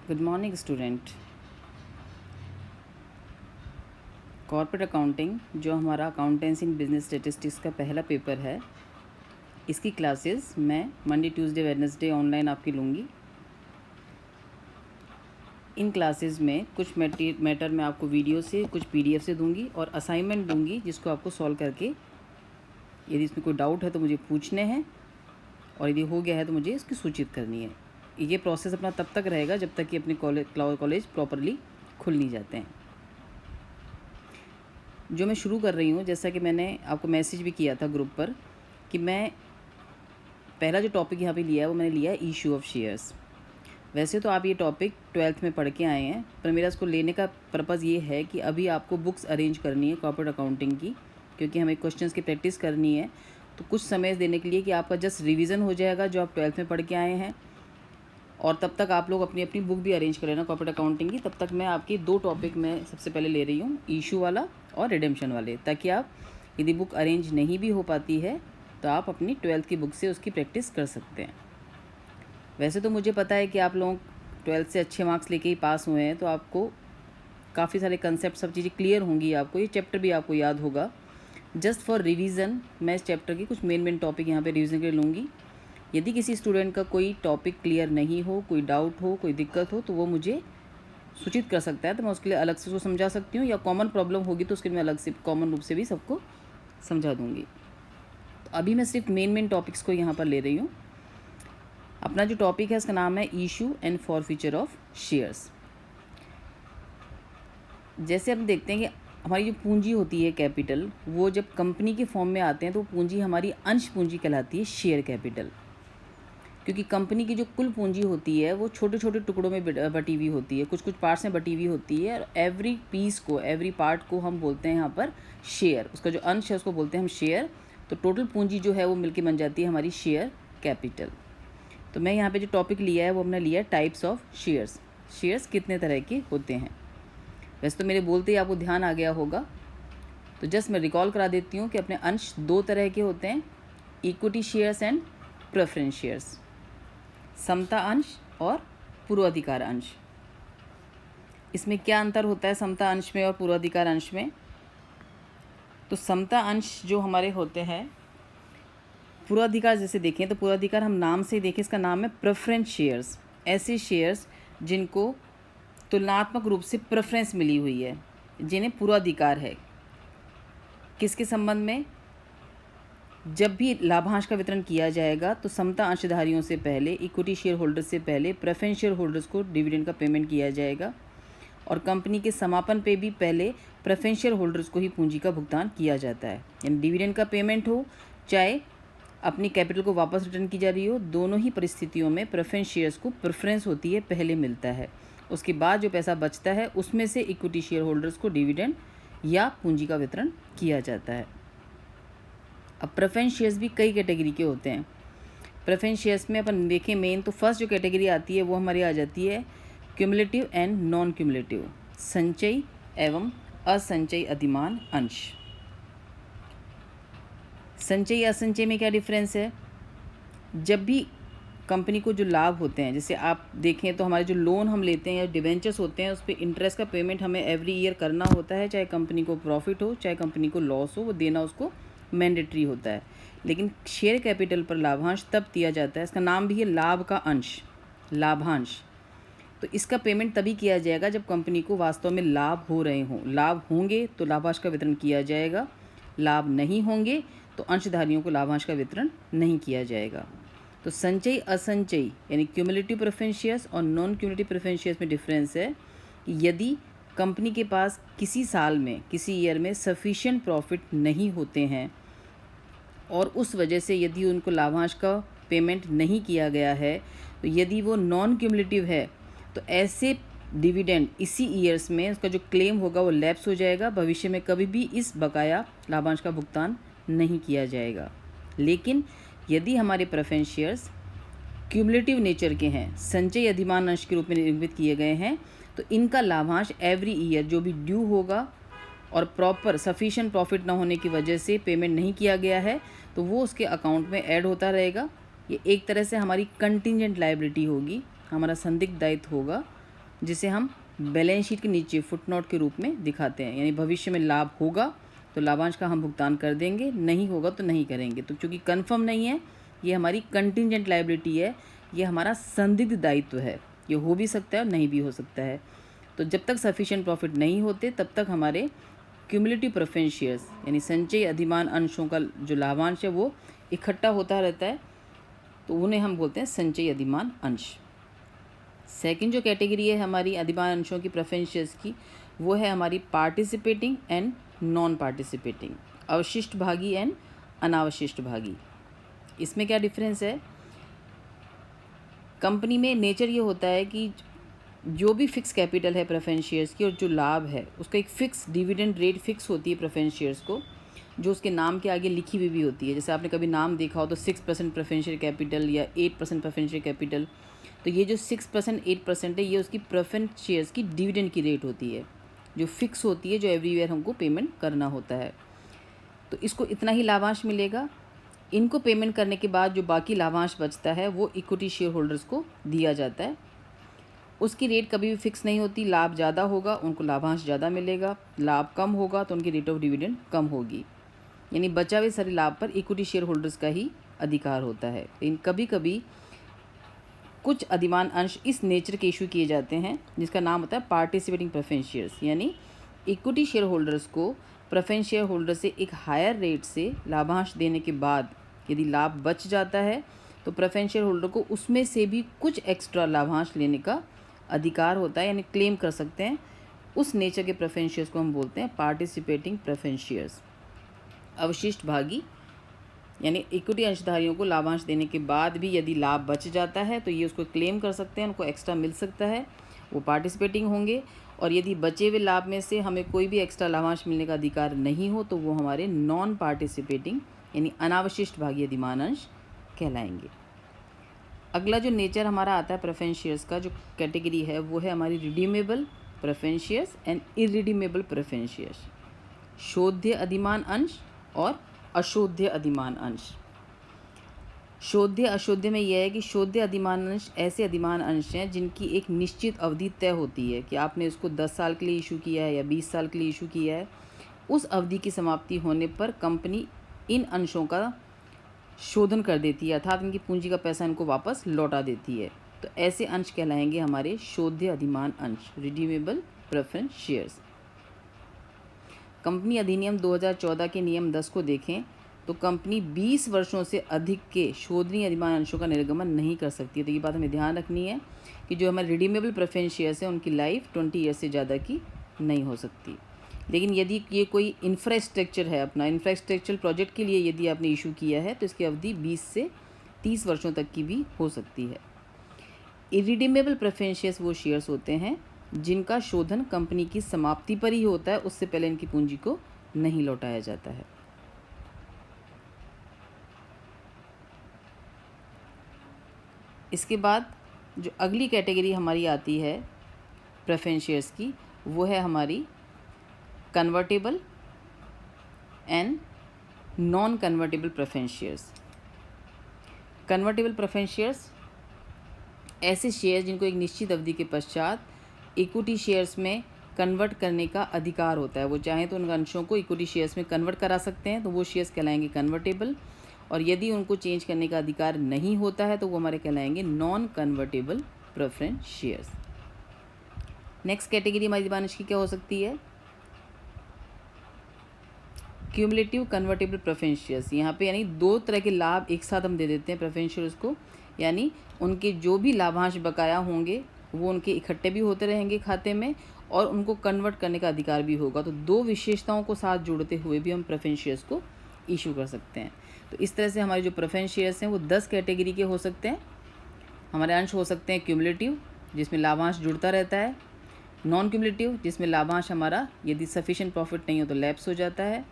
Good morning student. Corporate accounting जो हमारा accountancy in business statistics का पहला पेपर है, इसकी क्लासेस मैं मंडे ट्यूसडे वेडनेसडे ऑनलाइन आपकी लूँगी। इन क्लासेस में कुछ मैटर मैं आपको वीडियो से, कुछ पीडीएफ से दूंगी और असाइनमेंट दूंगी जिसको आपको सॉल्व करके, यदि इसमें कोई डाउट है तो मुझे पूछने हैं और यदि हो गया है तो मुझे इसकी सूचित करनी है। ये प्रोसेस अपना तब तक रहेगा जब तक कि अपने कॉलेज प्रॉपरली खुल नहीं जाते हैं। जो मैं शुरू कर रही हूँ, जैसा कि मैंने आपको मैसेज भी किया था ग्रुप पर, कि मैं पहला जो टॉपिक यहाँ पे लिया है वो मैंने लिया है इशू ऑफ शेयर्स। वैसे तो आप ये टॉपिक 12th में पढ़ के आए हैं, पर मेरा इसको लेने का पर्पज़ ये है कि अभी आपको बुक्स अरेंज करनी है कॉर्पोरेट अकाउंटिंग की, क्योंकि हमें क्वेश्चंस की प्रैक्टिस करनी है। तो कुछ समय देने के लिए कि आपका जस्ट रिवीजन हो जाएगा जो आप 12th में पढ़ के आए हैं, और तब तक आप लोग अपनी अपनी बुक भी अरेंज कर लेना कॉर्पोरेट अकाउंटिंग की। तब तक मैं आपकी 2 टॉपिक मैं सबसे पहले ले रही हूँ, इशू वाला और रिडेम्पशन वाले, ताकि आप यदि बुक अरेंज नहीं भी हो पाती है तो आप अपनी 12th की बुक से उसकी प्रैक्टिस कर सकते हैं। वैसे तो मुझे पता है कि आप लोग 12th से अच्छे मार्क्स लेके ही पास हुए हैं, तो आपको काफ़ी सारे कंसेप्ट, सब चीज़ें क्लियर होंगी, आपको ये चैप्टर भी आपको याद होगा। जस्ट फॉर रिवीजन मैं इस चैप्टर की कुछ मेन टॉपिक यहाँ पे रिवीजन के लिए लूँगी। यदि किसी स्टूडेंट का कोई टॉपिक क्लियर नहीं हो, कोई डाउट हो, कोई दिक्कत हो, तो वो मुझे सूचित कर सकता है, तो मैं उसके लिए अलग से उसको समझा सकती हूँ, या कॉमन प्रॉब्लम होगी तो उसके लिए मैं अलग से कॉमन रूप से भी सबको समझा दूँगी। तो अभी मैं सिर्फ मेन टॉपिक्स को यहाँ पर ले रही हूँ। अपना जो टॉपिक है उसका नाम है issue and forfeiture of shares. जैसे हम देखते हैं कि हमारी जो पूंजी होती है कैपिटल, वो जब कंपनी के फॉर्म में आते हैं तो पूंजी हमारी अंश पूंजी कहलाती है, शेयर कैपिटल। क्योंकि कंपनी की जो कुल पूंजी होती है वो छोटे छोटे टुकड़ों में बटी हुई होती है, कुछ कुछ पार्ट्स में बटी हुई होती है, और एवरी पीस को, एवरी पार्ट को हम बोलते हैं यहाँ पर शेयर। उसका जो अंश है उसको बोलते हैं हम शेयर। तो टोटल पूंजी जो है वो मिलके बन जाती है हमारी शेयर कैपिटल। तो मैं यहाँ पे जो टॉपिक लिया है वो हमने लिया है टाइप्स ऑफ शेयर्स। शेयर्स कितने तरह के होते हैं। वैसे तो मेरे बोलते ही आपको ध्यान आ गया होगा, तो जस्ट मैं रिकॉल करा देती हूँ कि अपने अंश 2 तरह के होते हैं, equity shares and preference shares, समता अंश और पूर्वाधिकार अंश। इसमें क्या अंतर होता है समता अंश में और पूर्वाधिकार अंश में? तो समता अंश जो हमारे होते हैं, पूर्वाधिकार जैसे देखें तो पूर्वाधिकार हम नाम से देखें, इसका नाम है प्रेफरेंस शेयर्स। ऐसे शेयर्स जिनको तुलनात्मक रूप से प्रेफरेंस मिली हुई है, जिन्हें पूर्वाधिकार है। किसके संबंध में? जब भी लाभांश का वितरण किया जाएगा तो समता अंशधारियों से पहले, इक्विटी शेयर होल्डर्स से पहले प्रेफरेंस शेयर होल्डर्स को डिविडेंड का पेमेंट किया जाएगा, और कंपनी के समापन पे भी पहले प्रेफरेंस शेयर होल्डर्स को ही पूंजी का भुगतान किया जाता है। यानी डिविडेंड का पेमेंट हो चाहे अपनी कैपिटल को वापस रिटर्न की जा रही हो, दोनों ही परिस्थितियों में प्रेफरेंस शेयर्स को प्रेफरेंस होती है, पहले मिलता है। उसके बाद जो पैसा बचता है उसमें से इक्विटी शेयर होल्डर्स को डिविडेंड या पूंजी का वितरण किया जाता है। अब प्रेफरेंस शेयर्स भी कई कैटेगरी के होते हैं। प्रेफरेंस शेयर्स में अपन देखें मेन तो फर्स्ट जो कैटेगरी आती है वो हमारी आ जाती है क्यूमुलेटिव एंड नॉन क्यूमुलेटिव, संचयी एवं असंचयी अधिमान अंश। संचयी असंचयी में क्या डिफरेंस है? जब भी कंपनी को जो लाभ होते हैं, जैसे आप देखें तो हमारे जो लोन हम लेते हैं या डिवेंचर्स होते हैं, उस पर इंटरेस्ट का पेमेंट हमें एवरी ईयर करना होता है, चाहे कंपनी को प्रॉफिट हो चाहे कंपनी को लॉस हो, वो देना उसको मैंडेटरी होता है। लेकिन शेयर कैपिटल पर लाभांश तब दिया जाता है, इसका नाम भी है लाभ का अंश, लाभांश। तो इसका पेमेंट तभी किया जाएगा जब कंपनी को वास्तव में लाभ हो रहे हों। लाभ होंगे तो लाभांश का वितरण किया जाएगा, लाभ नहीं होंगे तो अंशधारियों को लाभांश का वितरण नहीं किया जाएगा। तो संचयी असंचयी यानी क्यूमुलेटिव प्रेफरेंस शेयर्स और नॉन क्यूमुलेटिव प्रेफरेंस शेयर्स में डिफरेंस है कि यदि कंपनी के पास किसी साल में, किसी ईयर में सफिशिएंट प्रॉफिट नहीं होते हैं और उस वजह से यदि उनको लाभांश का पेमेंट नहीं किया गया है, तो यदि वो नॉन क्यूमुलेटिव है तो ऐसे डिविडेंड इसी ईयर्स में उसका जो क्लेम होगा वो लैप्स हो जाएगा, भविष्य में कभी भी इस बकाया लाभांश का भुगतान नहीं किया जाएगा। लेकिन यदि हमारे प्रेफरेंस शेयर्स क्यूमुलेटिव नेचर के हैं, संचयी अधिमान अंश के रूप में निर्मित किए गए हैं, तो इनका लाभांश एवरी ईयर जो भी ड्यू होगा और प्रॉपर सफिशिएंट प्रॉफिट ना होने की वजह से पेमेंट नहीं किया गया है, तो वो उसके अकाउंट में ऐड होता रहेगा। ये एक तरह से हमारी कंटिंजेंट लायबिलिटी होगी, हमारा संदिग्ध दायित्व होगा, जिसे हम बैलेंस शीट के नीचे फुटनोट के रूप में दिखाते हैं। यानी भविष्य में लाभ होगा तो लाभांश का हम भुगतान कर देंगे, नहीं होगा तो नहीं करेंगे। तो चूँकि कन्फर्म नहीं है, ये हमारी कंटिजेंट लायबिलिटी है, ये हमारा संदिग्ध दायित्व है, ये हो भी सकता है और नहीं भी हो सकता है। तो जब तक सफिशिएंट प्रॉफिट नहीं होते तब तक हमारे क्यूमुलेटिव प्रेफरेंस शेयर्स यानी संचयी अधिमान अंशों का जो लाभांश है वो इकट्ठा होता रहता है, तो उन्हें हम बोलते हैं संचयी अधिमान अंश। सेकंड जो कैटेगरी है हमारी अधिमान अंशों की प्रेफरेंस शेयर्स की, वो है हमारी पार्टिसिपेटिंग एंड नॉन पार्टिसिपेटिंग, अवशिष्ट भागी एंड अनावशिष्ट भागी। इसमें क्या डिफरेंस है? कंपनी में नेचर ये होता है कि जो भी फिक्स कैपिटल है प्रेफरेंस शेयर्स की और जो लाभ है उसका एक फ़िक्स डिविडेंड रेट फिक्स होती है प्रेफरेंस शेयर्स को, जो उसके नाम के आगे लिखी हुई भी होती है। जैसे आपने कभी नाम देखा हो तो 6% प्रेफरेंस शेयर कैपिटल या 8% प्रेफरेंस शेयर कैपिटल, तो ये जो 6% 8% है ये उसकी प्रेफरेंस शेयर्स की डिविडेंड की रेट होती है, जो फिक्स होती है, जो एवरी ईयर हमको पेमेंट करना होता है। तो इसको इतना ही लाभांश मिलेगा। इनको पेमेंट करने के बाद जो बाकी लाभांश बचता है वो इक्विटी शेयर होल्डर्स को दिया जाता है। उसकी रेट कभी भी फिक्स नहीं होती, लाभ ज़्यादा होगा उनको लाभांश ज़्यादा मिलेगा, लाभ कम होगा तो उनकी रेट ऑफ डिविडेंड कम होगी। यानी बचा हुए सारे लाभ पर इक्विटी शेयर होल्डर्स का ही अधिकार होता है। लेकिन कभी कभी कुछ अधिमान अंश इस नेचर के इशू किए जाते हैं जिसका नाम होता है पार्टिसिपेटिंग प्रेफरेंस शेयर्स, यानी इक्विटी शेयर होल्डर्स को प्रेफरेंस शेयर होल्डर से एक हायर रेट से लाभांश देने के बाद यदि लाभ बच जाता है तो प्रेफरेंस शेयर होल्डर को उसमें से भी कुछ एक्स्ट्रा लाभांश लेने का अधिकार होता है, यानी क्लेम कर सकते हैं। उस नेचर के प्रेफरेंस शेयर्स को हम बोलते हैं पार्टिसिपेटिंग प्रेफरेंस शेयर्स। अवशिष्ट भागी यानी इक्विटी अंशधारियों को लाभांश देने के बाद भी यदि लाभ बच जाता है तो ये उसको क्लेम कर सकते हैं, उनको एक्स्ट्रा मिल सकता है, वो पार्टिसिपेटिंग होंगे। और यदि बचे हुए लाभ में से हमें कोई भी एक्स्ट्रा लाभांश मिलने का अधिकार नहीं हो तो वो हमारे नॉन पार्टिसिपेटिंग यानी अनावशिष्ट भागी अधिमान अंश कहलाएंगे। अगला जो नेचर हमारा आता है प्रेफरेंस शेयर्स का, जो कैटेगरी है वो है हमारी redeemable preference shares and irredeemable preference shares. शोध्य अधिमान अंश और अशोध्य अधिमान अंश। शोध्य अशोध्य में यह है कि शोध्य अधिमान अंश ऐसे अधिमान अंश हैं जिनकी एक निश्चित अवधि तय होती है कि आपने इसको 10 साल के लिए इशू किया है या 20 साल के लिए इशू किया है। उस अवधि की समाप्ति होने पर कंपनी इन अंशों का शोधन कर देती है, अर्थात इनकी पूंजी का पैसा इनको वापस लौटा देती है। तो ऐसे अंश कहलाएंगे हमारे शोध्य अधिमान अंश, रिडीमेबल प्रेफरेंस शेयर्स। कंपनी अधिनियम 2014 के नियम 10 को देखें तो कंपनी 20 वर्षों से अधिक के शोधनीय अधिमान अंशों का निर्गमन नहीं कर सकती। तो ये बात हमें ध्यान रखनी है कि जो हमारे रिडीमेबल प्रेफरेंस शेयर्स हैं उनकी लाइफ 20 ईयर से ज़्यादा की नहीं हो सकती। लेकिन यदि ये कोई इंफ्रास्ट्रक्चर है, अपना इंफ्रास्ट्रक्चर प्रोजेक्ट के लिए यदि आपने इशू किया है तो इसकी अवधि 20 से 30 वर्षों तक की भी हो सकती है। इरिडीमेबल प्रेफरेंस शेयर्स वो शेयर्स होते हैं जिनका शोधन कंपनी की समाप्ति पर ही होता है, उससे पहले इनकी पूंजी को नहीं लौटाया जाता है। इसके बाद जो अगली कैटेगरी हमारी आती है प्रेफरेंस शेयर्स की, वो है हमारी convertible and non convertible preference shares. Convertible preference shares ऐसे शेयर्स जिनको एक निश्चित अवधि के पश्चात इक्विटी शेयर्स में कन्वर्ट करने का अधिकार होता है। वो चाहें तो उन अंशों को इक्विटी शेयर्स में कन्वर्ट करा सकते हैं, तो वो शेयर्स कहलाएंगे कन्वर्टेबल। और यदि उनको चेंज करने का अधिकार नहीं होता है तो वो हमारे कहलाएंगे non convertible preference shares. Next category हमारी अधिमान अंश की क्या हो सकती है? Cumulative convertible preference shares. यहाँ पे यानी दो तरह के लाभ एक साथ हम दे देते हैं प्रेफरेंस शेयर्स को, यानी उनके जो भी लाभांश बकाया होंगे वो उनके इकट्ठे भी होते रहेंगे खाते में और उनको कन्वर्ट करने का अधिकार भी होगा। तो दो विशेषताओं को साथ जोड़ते हुए भी हम प्रेफरेंस शेयर्स को इशू कर सकते हैं। तो इस तरह से हमारे जो प्रेफरेंस शेयर्स हैं वो 10 कैटेगरी के हो सकते हैं। हमारे अंश हो सकते हैं क्यूमुलेटिव जिसमें लाभांश जुड़ता रहता है, नॉन क्यूमुलेटिव जिसमें लाभांश हमारा यदि सफिशिएंट प्रॉफिट नहीं हो तो लैप्स हो जाता है,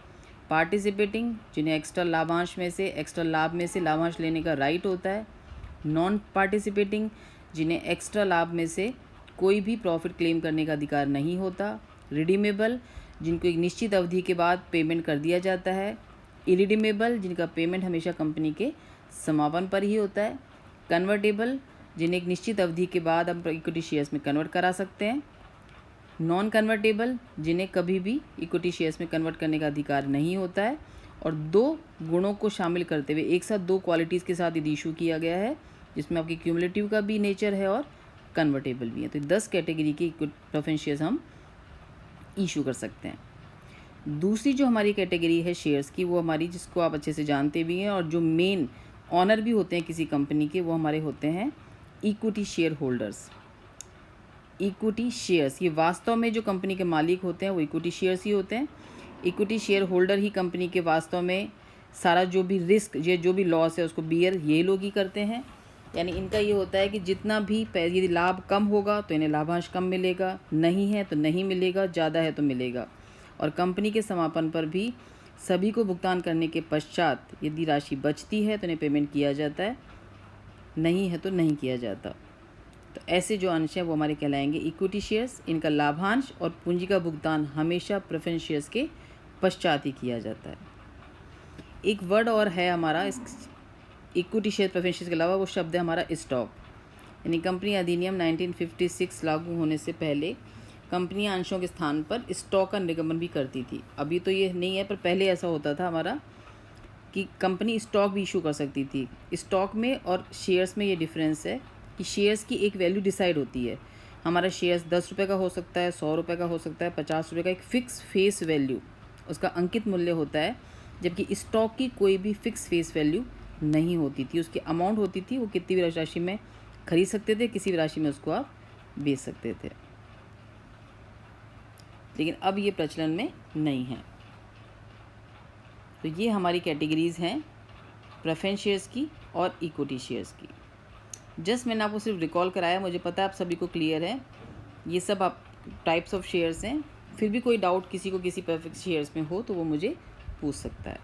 पार्टिसिपेटिंग जिन्हें एक्स्ट्रा लाभांश में से एक्स्ट्रा लाभ में से लाभांश लेने का राइट होता है, नॉन पार्टिसिपेटिंग जिन्हें एक्स्ट्रा लाभ में से कोई भी प्रॉफिट क्लेम करने का अधिकार नहीं होता, रिडीमेबल जिनको एक निश्चित अवधि के बाद पेमेंट कर दिया जाता है, इरिडीमेबल जिनका पेमेंट हमेशा कंपनी के समापन पर ही होता है, कन्वर्टेबल जिन्हें एक निश्चित अवधि के बाद हम इक्विटी शेयर्स में कन्वर्ट करा सकते हैं। नॉन कन्वर्टेबल, जिन्हें कभी भी इक्विटी शेयर्स में कन्वर्ट करने का अधिकार नहीं होता है। और 2 गुणों को शामिल करते हुए एक साथ 2 क्वालिटीज़ के साथ यदि इशू किया गया है, जिसमें आपकी क्यूमुलेटिव का भी नेचर है और कन्वर्टेबल भी है। तो 10 कैटेगरी के प्रेफरेंस शेयर्स हम इशू कर सकते हैं। दूसरी जो हमारी कैटेगरी है शेयर्स की, वो हमारी, जिसको आप अच्छे से जानते भी हैं और जो मेन ऑनर भी होते हैं किसी कंपनी के, वो हमारे होते हैं equity share holders. Equity shares, ये वास्तव में जो कंपनी के मालिक होते हैं वो इक्विटी शेयर्स ही होते हैं। इक्विटी शेयर होल्डर ही कंपनी के वास्तव में सारा जो भी रिस्क, जो भी लॉस है उसको बियर ये लोग ही करते हैं। यानी इनका ये होता है कि जितना भी यदि लाभ कम होगा तो इन्हें लाभांश कम मिलेगा, नहीं है तो नहीं मिलेगा, ज़्यादा है तो मिलेगा। और कंपनी के समापन पर भी सभी को भुगतान करने के पश्चात यदि राशि बचती है तो इन्हें पेमेंट किया जाता है, नहीं है तो नहीं किया जाता। तो ऐसे जो अंश हैं वो हमारे कहलाएंगे इक्विटी शेयर्स। इनका लाभांश और पूंजी का भुगतान हमेशा प्रेफरेंस शेयर्स के पश्चात ही किया जाता है। एक वर्ड और है हमारा इस इक्विटी शेयर प्रेफरेंस शेयर्स के अलावा, वो शब्द है हमारा स्टॉक। यानी कंपनी अधिनियम 1956 लागू होने से पहले कंपनियां अंशों के स्थान पर स्टॉक का निगमन भी करती थी। अभी तो ये नहीं है, पर पहले ऐसा होता था हमारा कि कंपनी स्टॉक भी इशू कर सकती थी। स्टॉक में और शेयर्स में ये डिफरेंस है कि शेयर्स की एक वैल्यू डिसाइड होती है। हमारा शेयर्स 10 रुपये का हो सकता है, 100 रुपये का हो सकता है, 50 रुपये का, एक फ़िक्स फेस वैल्यू उसका अंकित मूल्य होता है। जबकि स्टॉक की कोई भी फ़िक्स फेस वैल्यू नहीं होती थी। उसकी अमाउंट होती थी, वो कितनी भी राशि में खरीद सकते थे, किसी भी राशि में उसको आप बेच सकते थे। लेकिन अब ये प्रचलन में नहीं है। तो ये हमारी कैटेगरीज़ हैं प्रेफरेंस शेयर्स की और इक्विटी शेयर्स की। जस्ट मैंने आपको सिर्फ रिकॉल कराया, मुझे पता है आप सभी को क्लियर है। ये सब आप टाइप्स ऑफ शेयर्स हैं। फिर भी कोई डाउट किसी को किसी प्रेफरेंस शेयर्स में हो तो वो मुझे पूछ सकता है।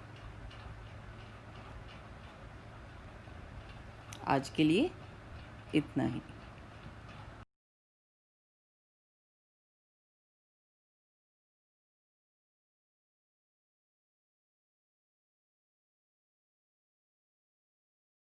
आज के लिए इतना ही।